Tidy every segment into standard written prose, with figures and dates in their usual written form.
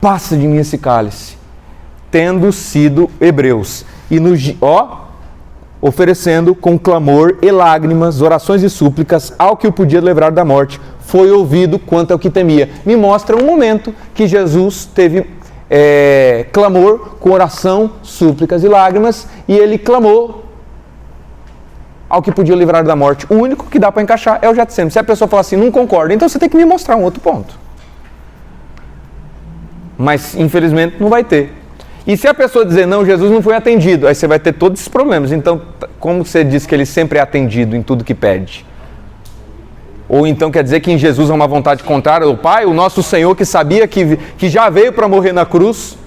passa de mim esse cálice, tendo sido hebreus, e oferecendo com clamor e lágrimas, orações e súplicas ao que o podia livrar da morte, foi ouvido quanto ao que temia. Me mostra um momento que Jesus teve clamor com oração, súplicas e lágrimas, e ele clamou ao que podia livrar da morte. O único que dá para encaixar é o Getsemane. Se a pessoa falar assim, não concorda, então você tem que me mostrar um outro ponto. Mas, infelizmente, não vai ter. E se a pessoa dizer, não, Jesus não foi atendido, aí você vai ter todos esses problemas. Então, como você diz que ele sempre é atendido em tudo que pede? Ou então quer dizer que em Jesus há uma vontade contrária do Pai? O nosso Senhor, que sabia que já veio para morrer na cruz,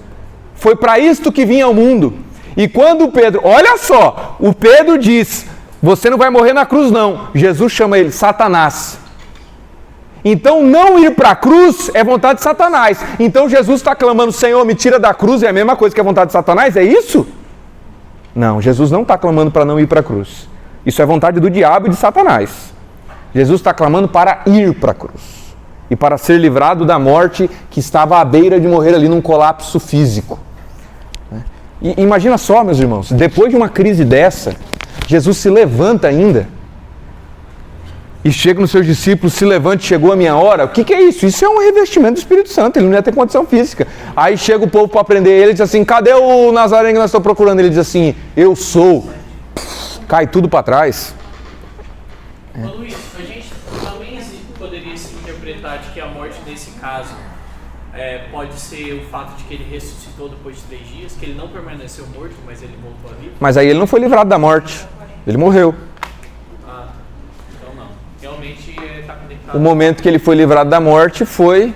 foi para isto que vinha ao mundo. E quando Pedro, olha só, o Pedro diz, você não vai morrer na cruz não. Jesus chama ele, Satanás. Então não ir para a cruz é vontade de Satanás. Então Jesus está clamando, Senhor, me tira da cruz, é a mesma coisa que a vontade de Satanás? É isso? Não, Jesus não está clamando para não ir para a cruz. Isso é vontade do diabo e de Satanás. Jesus está clamando para ir para a cruz. E para ser livrado da morte que estava à beira de morrer ali num colapso físico. E imagina só, meus irmãos, depois de uma crise dessa, Jesus se levanta ainda e chega nos seus discípulos, se levante, chegou a minha hora. O que é isso? Isso é um revestimento do Espírito Santo, ele não ia ter condição física. Aí chega o povo para prender ele e diz assim, cadê o Nazareno que nós estamos procurando? Ele diz assim, eu sou. Cai tudo para trás. Ô Luiz, a gente também poderia se interpretar de que a morte nesse caso pode ser o fato de que ele ressuscitou depois de 3 dias, que ele não permaneceu morto, mas ele voltou a vida. Mas aí ele não foi livrado da morte, ele morreu. Então não, realmente está conectado. O momento que ele foi livrado da morte foi...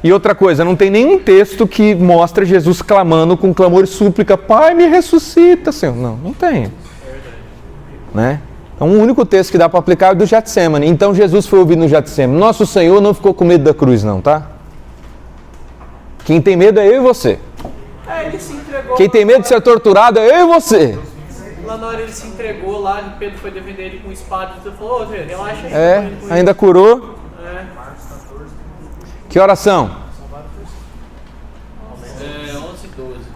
E outra coisa, não tem nenhum texto que mostra Jesus clamando com clamor e súplica, Pai, me ressuscita, Senhor. Não tem. Né? Então, o único texto que dá para aplicar é do Getsemane. Então, Jesus foi ouvido no Getsemane. Nosso Senhor não ficou com medo da cruz, não, tá? Quem tem medo é eu e você. Ele se entregou. Quem tem medo de ser torturado é eu e você. Lá na hora ele se entregou, lá Pedro foi defender ele com espada. Ele falou, relaxa aí. Ainda curou. Que oração?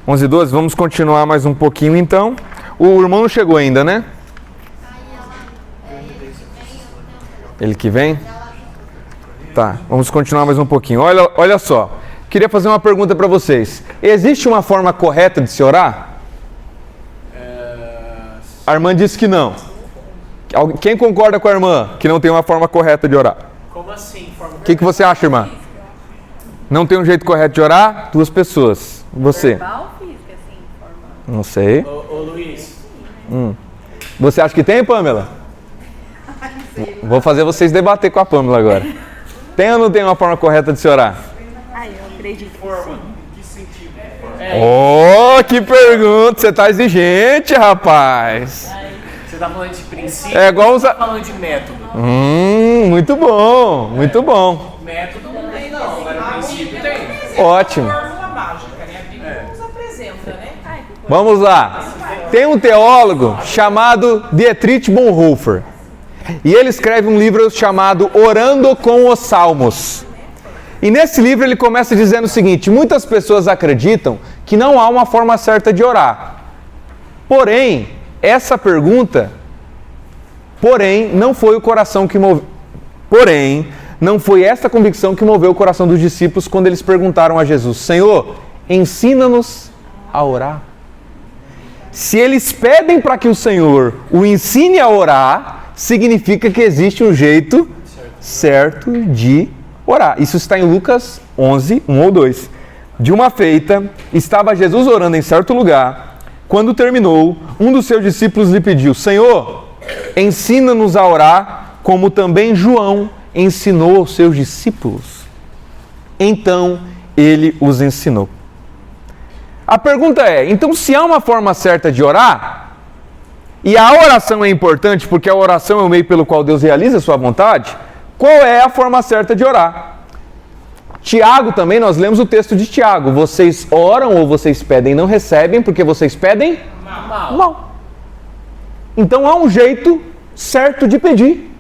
11 e 12. Vamos continuar mais um pouquinho, então. O irmão não chegou ainda, né? Ele que vem? Tá, vamos continuar mais um pouquinho. Olha só, queria fazer uma pergunta para vocês. Existe uma forma correta de se orar? A irmã disse que não. Quem concorda com a irmã que não tem uma forma correta de orar? Como assim? O que você acha, irmã? Não tem um jeito correto de orar? 2 pessoas. Você? Verbal ou física, assim, forma... Não sei. Ô Luiz. Você acha que tem, Pamela? Vou fazer vocês debater com a Pamela agora. Tem ou não tem uma forma correta de se orar? Eu acredito. Forma. Que sentido? Que pergunta! Você tá exigente, rapaz. Você tá falando de princípio? É igual ou você tá falando de método? Muito bom, muito bom. Método não tem não, mas princípio tem. Ótimo. Fórmula mágica, né? A Bíblia nos apresenta, né? Vamos lá. Tem um teólogo chamado Dietrich Bonhoeffer. E ele escreve um livro chamado Orando com os Salmos. E nesse livro ele começa dizendo o seguinte: muitas pessoas acreditam que não há uma forma certa de orar. Porém, essa pergunta, não foi o coração que moveu. Não foi essa convicção que moveu o coração dos discípulos quando eles perguntaram a Jesus: Senhor, ensina-nos a orar. Se eles pedem para que o Senhor o ensine a orar, significa que existe um jeito certo de orar. Isso está em Lucas 11, 1 ou 2. De uma feita, estava Jesus orando em certo lugar. Quando terminou, um dos seus discípulos lhe pediu: Senhor, ensina-nos a orar, como também João ensinou aos seus discípulos. Então, ele os ensinou. A pergunta é, então se há uma forma certa de orar, e a oração é importante porque a oração é o meio pelo qual Deus realiza a sua vontade, qual é a forma certa de orar? Tiago também, nós lemos o texto de Tiago: vocês oram ou vocês pedem e não recebem porque vocês pedem mal. Então há um jeito certo de pedir.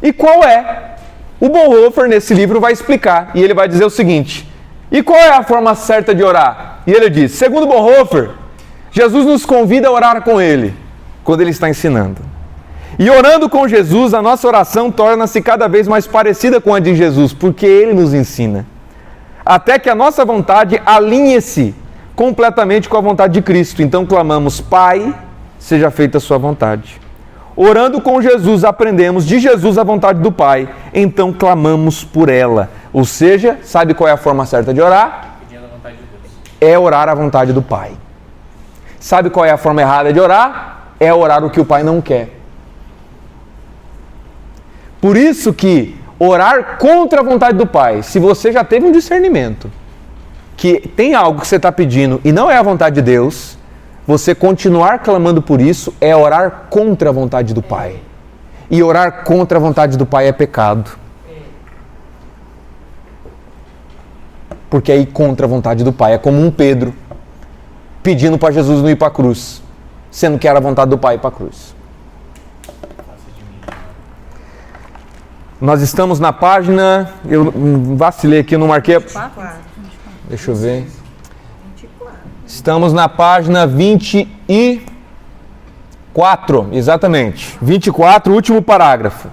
E qual é? O Bonhoeffer nesse livro vai explicar, e ele vai dizer o seguinte: E qual é a forma certa de orar? E ele diz, segundo Bonhoeffer, Jesus nos convida a orar com ele, quando ele está ensinando. E orando com Jesus, a nossa oração torna-se cada vez mais parecida com a de Jesus, porque ele nos ensina. Até que a nossa vontade alinhe-se completamente com a vontade de Cristo. Então clamamos, Pai, seja feita a sua vontade. Orando com Jesus, aprendemos de Jesus a vontade do Pai, então clamamos por ela. Ou seja, sabe qual é a forma certa de orar? Pedindo a vontade de Deus. É orar a vontade do Pai. Sabe qual é a forma errada de orar? É orar o que o Pai não quer. Por isso que orar contra a vontade do Pai, se você já teve um discernimento, que tem algo que você está pedindo e não é a vontade de Deus, você continuar clamando por isso é orar contra a vontade do Pai. E orar contra a vontade do Pai é pecado. Porque é ir contra a vontade do Pai. É como um Pedro pedindo para Jesus não ir para a cruz, sendo que era a vontade do Pai ir para a cruz. Nós estamos na página, eu vacilei aqui, eu não marquei. Deixa eu ver. Estamos na página 24, exatamente. 24, último parágrafo.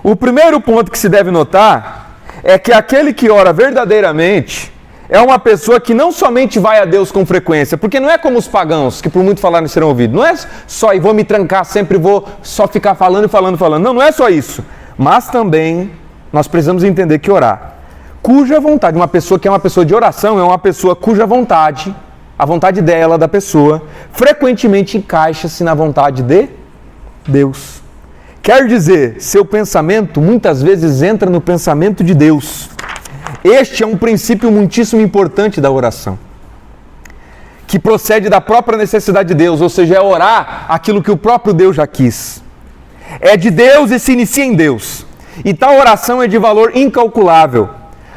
O primeiro ponto que se deve notar é que aquele que ora verdadeiramente é uma pessoa que não somente vai a Deus com frequência, porque não é como os pagãos, que por muito falarem serão ouvidos. Não é só, e vou me trancar sempre, vou só ficar falando. Não, não é só isso. Mas também nós precisamos entender que orar, cuja vontade, uma pessoa que é uma pessoa de oração, é uma pessoa cuja vontade, a vontade dela, da pessoa, frequentemente encaixa-se na vontade de Deus. Quer dizer, seu pensamento muitas vezes entra no pensamento de Deus. Este é um princípio muitíssimo importante da oração, que procede da própria necessidade de Deus, ou seja, é orar aquilo que o próprio Deus já quis. É de Deus e se inicia em Deus. E tal oração é de valor incalculável.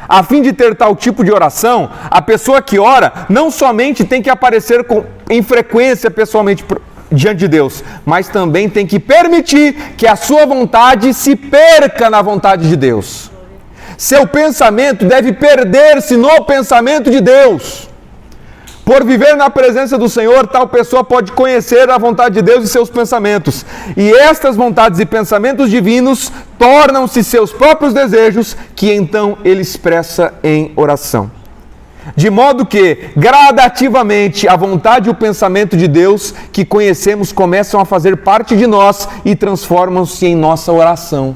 A fim de ter tal tipo de oração, a pessoa que ora não somente tem que aparecer em frequência pessoalmente diante de Deus, mas também tem que permitir que a sua vontade se perca na vontade de Deus. Seu pensamento deve perder-se no pensamento de Deus. Por viver na presença do Senhor, tal pessoa pode conhecer a vontade de Deus e seus pensamentos. E estas vontades e pensamentos divinos tornam-se seus próprios desejos, que então ele expressa em oração. De modo que, gradativamente, a vontade e o pensamento de Deus que conhecemos começam a fazer parte de nós e transformam-se em nossa oração.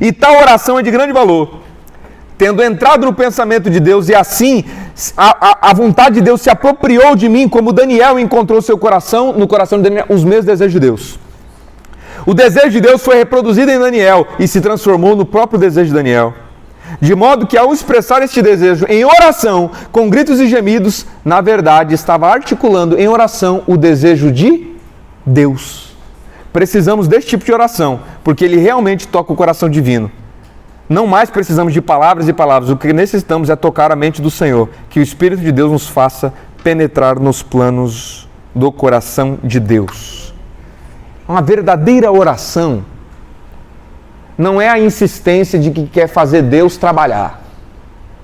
E tal oração é de grande valor. Tendo entrado no pensamento de Deus e assim a vontade de Deus se apropriou de mim, como Daniel encontrou no coração de Daniel os mesmos desejos de Deus. O desejo de Deus foi reproduzido em Daniel e se transformou no próprio desejo de Daniel. De modo que ao expressar este desejo em oração, com gritos e gemidos, na verdade estava articulando em oração o desejo de Deus. Precisamos deste tipo de oração, porque ele realmente toca o coração divino. Não mais precisamos de palavras e palavras, o que necessitamos é tocar a mente do Senhor, que o Espírito de Deus nos faça penetrar nos planos do coração de Deus. Uma verdadeira oração não é a insistência de que quer fazer Deus trabalhar.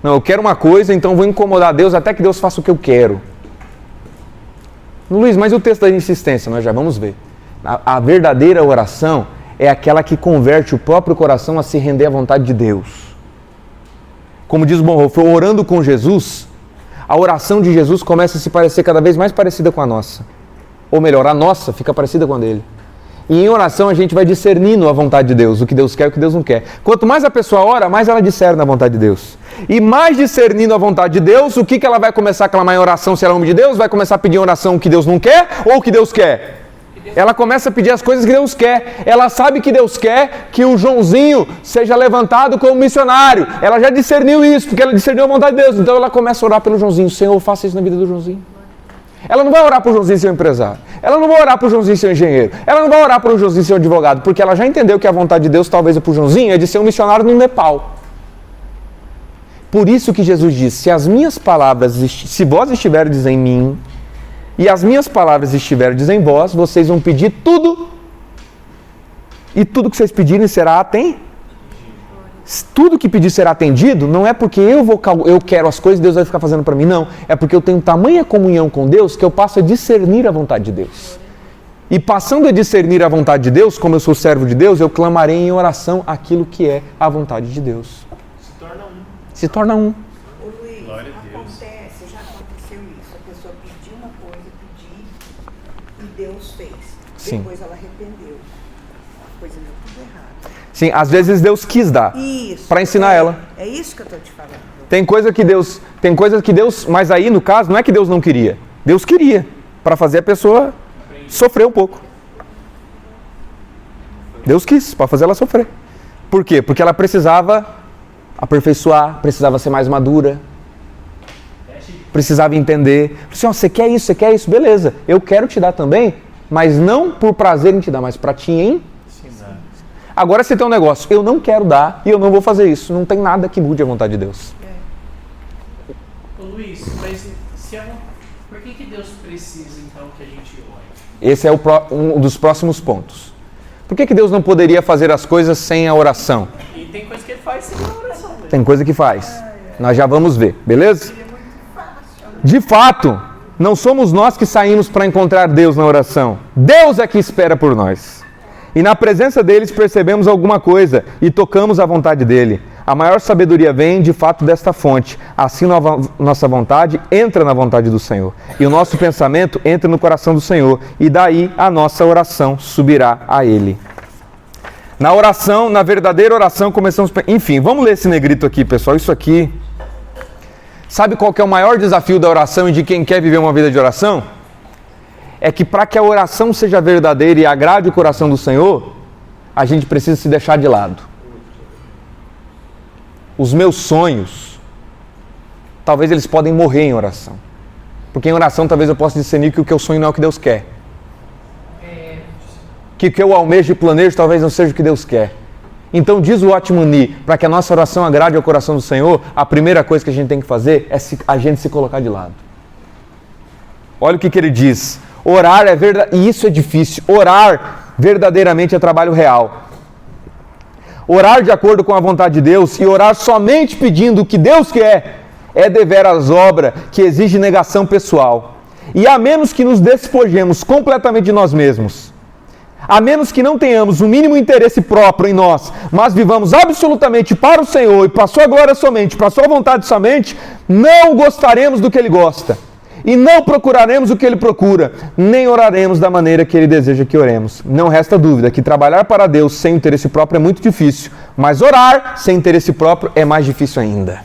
Não, eu quero uma coisa, então vou incomodar Deus até que Deus faça o que eu quero. Luiz, mas o texto da insistência, nós já vamos ver. A verdadeira oração é aquela que converte o próprio coração a se render à vontade de Deus. Como diz Bonhoeffer, orando com Jesus, a oração de Jesus começa a se parecer cada vez mais parecida com a nossa. Ou melhor, a nossa fica parecida com a dele. E em oração a gente vai discernindo a vontade de Deus, o que Deus quer e o que Deus não quer. Quanto mais a pessoa ora, mais ela discerne a vontade de Deus. E mais discernindo a vontade de Deus, o que ela vai começar a clamar em oração se ela é homem de Deus? Vai começar a pedir em oração o que Deus não quer ou o que Deus quer? Ela começa a pedir as coisas que Deus quer. Ela sabe que Deus quer que o Joãozinho seja levantado como missionário. Ela já discerniu isso, porque ela discerniu a vontade de Deus. Então ela começa a orar pelo Joãozinho. Senhor, faça isso na vida do Joãozinho. Ela não vai orar para o Joãozinho ser um empresário. Ela não vai orar para o Joãozinho ser um engenheiro. Ela não vai orar para o Joãozinho ser um advogado, porque ela já entendeu que a vontade de Deus, talvez para o Joãozinho, é de ser um missionário no Nepal. Por isso que Jesus disse, se as minhas palavras, se vós estiverdes em mim, e as minhas palavras estiverdes em vós, vocês vão pedir tudo, e tudo que vocês pedirem será atendido. tudo que pedir será atendido, não é porque eu quero as coisas e Deus vai ficar fazendo para mim, não. É porque eu tenho tamanha comunhão com Deus que eu passo a discernir a vontade de Deus. E passando a discernir a vontade de Deus, como eu sou servo de Deus, eu clamarei em oração aquilo que é a vontade de Deus. Se torna um. Ô Luiz, acontece, já aconteceu isso. A pessoa pediu uma coisa, e Deus fez. Sim. Depois ela arrependeu. A coisa deu tudo errado. Sim, às vezes Deus quis dar para ensinar ela. É isso que eu estou te falando. Tem coisa que Deus, mas aí no caso não é que Deus não queria. Deus queria para fazer a pessoa sofrer um pouco. Deus quis para fazer ela sofrer. Por quê? Porque ela precisava aperfeiçoar, precisava ser mais madura, precisava entender. Assim, você quer isso, beleza. Eu quero te dar também, mas não por prazer em te dar, mas para te ensinar. Agora se tem um negócio, eu não quero dar e eu não vou fazer isso. Não tem nada que mude a vontade de Deus. Ô Luiz, mas por que Deus precisa então que a gente ore? Esse é um dos próximos pontos. Por que Deus não poderia fazer as coisas sem a oração? E tem coisa que ele faz sem a oração mesmo. Tem coisa que faz. Nós já vamos ver, beleza? De fato, não somos nós que saímos para encontrar Deus na oração. Deus é que espera por nós. E na presença deles percebemos alguma coisa e tocamos a vontade dele. A maior sabedoria vem, de fato, desta fonte. Assim nossa vontade entra na vontade do Senhor. E o nosso pensamento entra no coração do Senhor. E daí a nossa oração subirá a Ele. Na oração, na verdadeira oração, começamos... Enfim, vamos ler esse negrito aqui, pessoal. Isso aqui... Sabe qual que é o maior desafio da oração e de quem quer viver uma vida de oração? É que para que a oração seja verdadeira e agrade o coração do Senhor, a gente precisa se deixar de lado. Os meus sonhos, talvez eles podem morrer em oração. Porque em oração talvez eu possa discernir que o que eu sonho não é o que Deus quer. Que o que eu almejo e planejo talvez não seja o que Deus quer. Então diz o Atmani, para que a nossa oração agrade ao coração do Senhor, a primeira coisa que a gente tem que fazer é a gente se colocar de lado. Olha o que ele diz. Orar é verdade, e isso é difícil. Orar verdadeiramente é trabalho real. Orar de acordo com a vontade de Deus e orar somente pedindo o que Deus quer é deveras obra que exige negação pessoal. E a menos que nos despojemos completamente de nós mesmos, a menos que não tenhamos o mínimo interesse próprio em nós, mas vivamos absolutamente para o Senhor e para a sua glória somente, para a sua vontade somente, não gostaremos do que Ele gosta. E não procuraremos o que Ele procura, nem oraremos da maneira que Ele deseja que oremos. Não resta dúvida que trabalhar para Deus sem interesse próprio é muito difícil, mas orar sem interesse próprio é mais difícil ainda.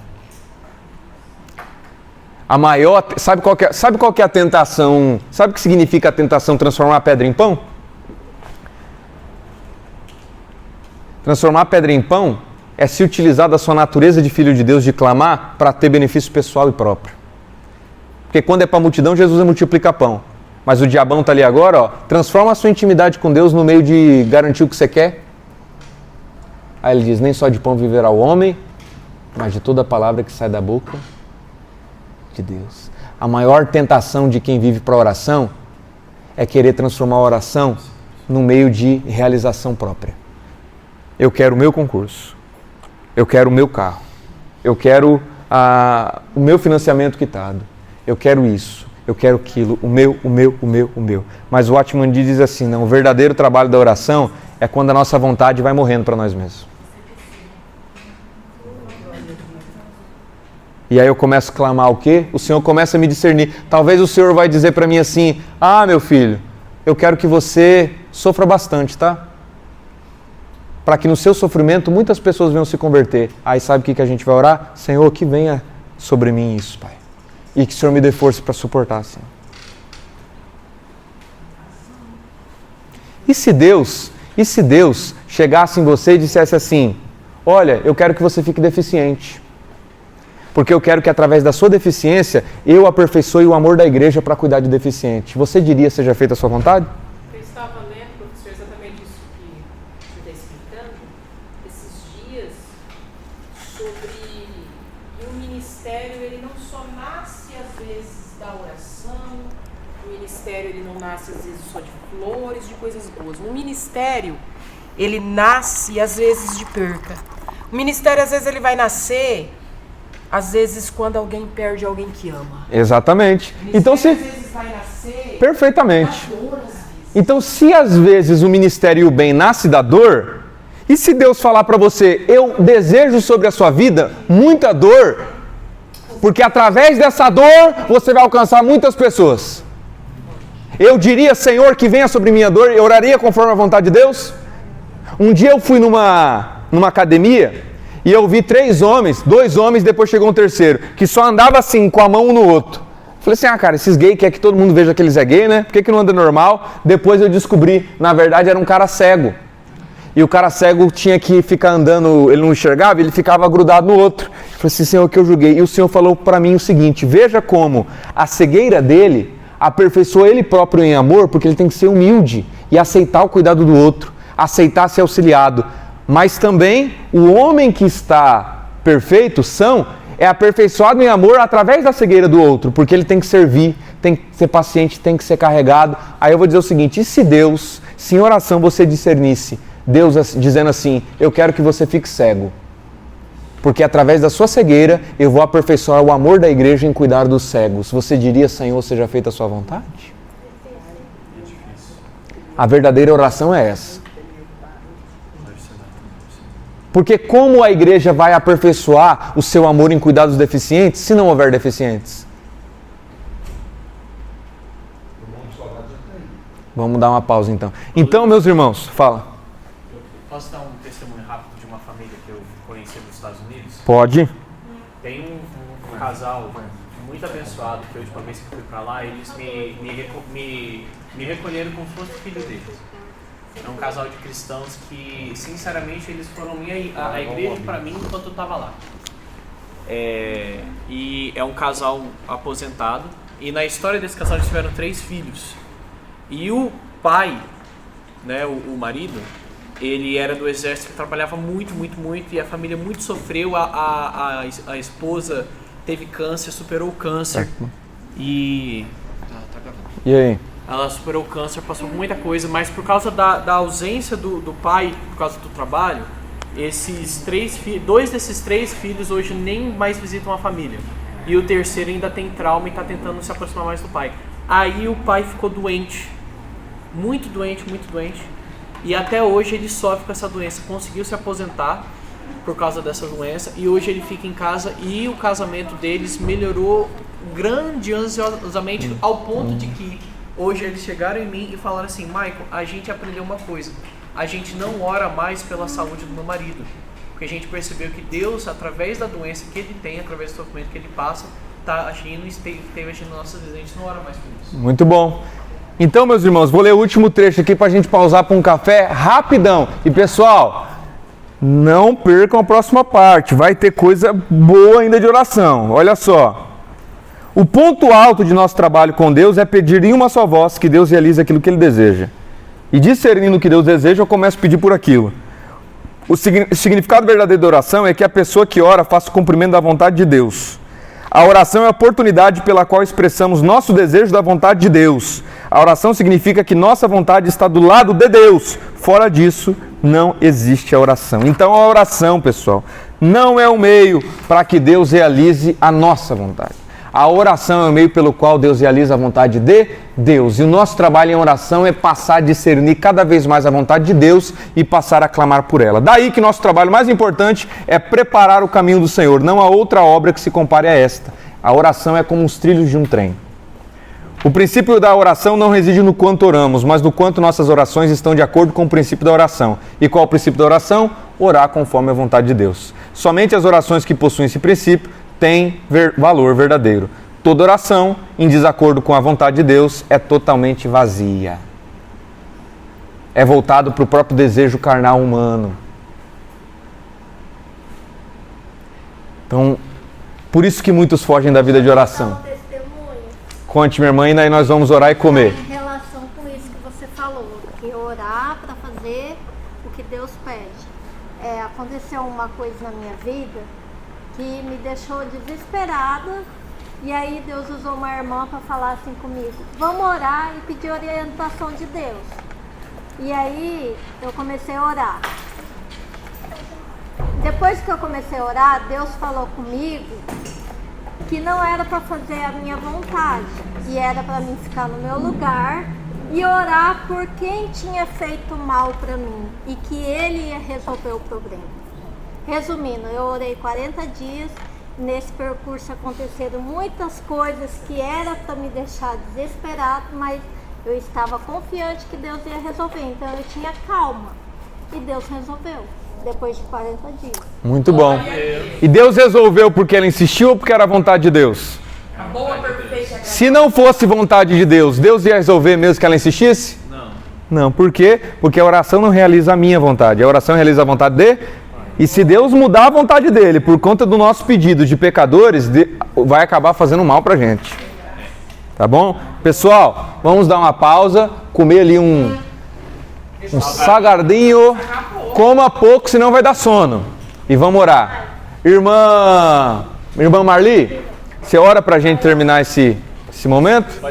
Sabe qual que é a tentação? Sabe o que significa a tentação transformar a pedra em pão? Transformar a pedra em pão é se utilizar da sua natureza de filho de Deus de clamar para ter benefício pessoal e próprio. Porque quando é para a multidão, Jesus multiplica pão. Mas o diabão está ali agora, transforma a sua intimidade com Deus no meio de garantir o que você quer. Aí ele diz, nem só de pão viverá o homem, mas de toda a palavra que sai da boca de Deus. A maior tentação de quem vive para a oração é querer transformar a oração no meio de realização própria. Eu quero o meu concurso, eu quero o meu carro, eu quero o meu financiamento quitado. Eu quero isso, eu quero aquilo, o meu. Mas o Watchman diz assim, não, o verdadeiro trabalho da oração é quando a nossa vontade vai morrendo para nós mesmos. E aí eu começo a clamar o quê? O Senhor começa a me discernir. Talvez o Senhor vai dizer para mim assim, meu filho, eu quero que você sofra bastante, tá? Para que no seu sofrimento muitas pessoas venham se converter. Aí sabe o que a gente vai orar? Senhor, que venha sobre mim isso, Pai. E que o Senhor me dê força para suportar, Senhor. E se Deus chegasse em você e dissesse assim, olha, eu quero que você fique deficiente. Porque eu quero que através da sua deficiência, eu aperfeiçoe o amor da igreja para cuidar de deficiente. Você diria, seja feita a sua vontade? Eu estava lendo, professor, exatamente isso que você está explicando, esses dias, sobre o ministério, ele não só nasce às vezes da oração, o ministério ele não nasce às vezes só de flores, de coisas boas. O ministério, ele nasce às vezes de perca. O ministério, às vezes, ele vai nascer, às vezes, quando alguém perde alguém que ama. Exatamente. Então, Às vezes vai nascer perfeitamente. da dor, às vezes. Então, se às vezes o ministério e o bem nasce da dor, e se Deus falar para você, eu desejo sobre a sua vida muita dor, porque através dessa dor você vai alcançar muitas pessoas. Eu diria, Senhor, que venha sobre minha dor, eu oraria conforme a vontade de Deus? Um dia eu fui numa academia e eu vi 3 homens, 2 homens, depois chegou um terceiro, que só andava assim, com a mão um no outro. Falei assim, cara, esses gays querem que todo mundo veja que eles é gay, né? Por que não anda normal? Depois eu descobri, na verdade era um cara cego. E o cara cego tinha que ficar andando, ele não enxergava, ele ficava grudado no outro. Eu falei assim, Senhor, que eu julguei. E o Senhor falou para mim o seguinte, veja como a cegueira dele aperfeiçoa ele próprio em amor, porque ele tem que ser humilde e aceitar o cuidado do outro, aceitar ser auxiliado. Mas também o homem que está perfeito, é aperfeiçoado em amor através da cegueira do outro, porque ele tem que servir, tem que ser paciente, tem que ser carregado. Aí eu vou dizer o seguinte, e se Deus, se em oração você discernisse, Deus dizendo assim, eu quero que você fique cego, porque através da sua cegueira eu vou aperfeiçoar o amor da igreja em cuidar dos cegos. Você diria, Senhor, seja feita a sua vontade? A verdadeira oração é essa. Porque como a igreja vai aperfeiçoar o seu amor em cuidar dos deficientes, se não houver deficientes? Vamos dar uma pausa então. Então, meus irmãos, fala. Posso dar um testemunho rápido de uma família que eu conheci nos Estados Unidos? Pode. Tem um casal muito abençoado que a última vez que eu fui pra lá, eles me recolheram como se fosse o filho deles. É um casal de cristãos que, sinceramente, eles foram a igreja para mim enquanto eu estava lá. E é um casal aposentado. E na história desse casal eles tiveram 3 filhos. E o pai, né, o marido, ele era do exército, trabalhava muito, muito, muito. E a família muito sofreu. A esposa teve câncer, superou o câncer. E aí? Ela superou o câncer, passou por muita coisa, mas por causa da ausência do pai, por causa do trabalho, dois desses 3 filhos hoje nem mais visitam a família. E o terceiro ainda tem trauma e está tentando se aproximar mais do pai. Aí o pai ficou doente, muito doente, muito doente. E até hoje ele sofre com essa doença. Conseguiu se aposentar por causa dessa doença e hoje ele fica em casa e o casamento deles melhorou grandiosamente ao ponto de que hoje eles chegaram em mim e falaram assim, Michael, a gente aprendeu uma coisa, a gente não ora mais pela saúde do meu marido, porque a gente percebeu que Deus, através da doença que ele tem, através do sofrimento que ele passa, está agindo e esteve agindo nas nossas vidas, a gente não ora mais por isso. Muito bom. Então, meus irmãos, vou ler o último trecho aqui para a gente pausar para um café rapidão. E pessoal, não percam a próxima parte, vai ter coisa boa ainda de oração. Olha só. O ponto alto de nosso trabalho com Deus é pedir em uma só voz que Deus realize aquilo que Ele deseja. E discernindo o que Deus deseja, eu começo a pedir por aquilo. O significado verdadeiro da oração é que a pessoa que ora faça o cumprimento da vontade de Deus. A oração é a oportunidade pela qual expressamos nosso desejo da vontade de Deus. A oração significa que nossa vontade está do lado de Deus. Fora disso, não existe a oração. Então a oração, pessoal, não é um meio para que Deus realize a nossa vontade. A oração é o meio pelo qual Deus realiza a vontade de Deus. E o nosso trabalho em oração é passar a discernir cada vez mais a vontade de Deus e passar a clamar por ela. Daí que nosso trabalho mais importante é preparar o caminho do Senhor. Não há outra obra que se compare a esta. A oração é como os trilhos de um trem. O princípio da oração não reside no quanto oramos, mas no quanto nossas orações estão de acordo com o princípio da oração. E qual é o princípio da oração? Orar conforme a vontade de Deus. Somente as orações que possuem esse princípio têm valor verdadeiro. Toda oração em desacordo com a vontade de Deus é totalmente vazia. É voltado para o próprio desejo carnal humano. Então, por isso que muitos fogem da vida de oração. Conte, minha irmã, e daí nós vamos orar e comer. Em relação com isso que você falou, que orar para fazer o que Deus pede. Aconteceu uma coisa na minha vida que me deixou desesperada, e aí Deus usou uma irmã para falar assim comigo, vamos orar e pedir orientação de Deus. E aí eu comecei a orar. Depois que eu comecei a orar, Deus falou comigo que não era para fazer a minha vontade, e era para mim ficar no meu lugar e orar por quem tinha feito mal para mim e que Ele ia resolver o problema. Resumindo, eu orei 40 dias, nesse percurso aconteceram muitas coisas que era para me deixar desesperado, mas eu estava confiante que Deus ia resolver, então eu tinha calma e Deus resolveu. Depois de 40 dias. Muito bom. E Deus resolveu porque ela insistiu ou porque era a vontade de Deus? A boa, perfeita. Se não fosse vontade de Deus, Deus ia resolver mesmo que ela insistisse? Não. Não, por quê? Porque a oração não realiza a minha vontade, a oração realiza a vontade dele. E se Deus mudar a vontade dele por conta do nosso pedido de pecadores, vai acabar fazendo mal pra gente. Tá bom? Pessoal, vamos dar uma pausa, comer ali um sagardinho. Coma pouco, senão vai dar sono. E vamos orar. Irmã Marli, você ora pra gente terminar esse momento?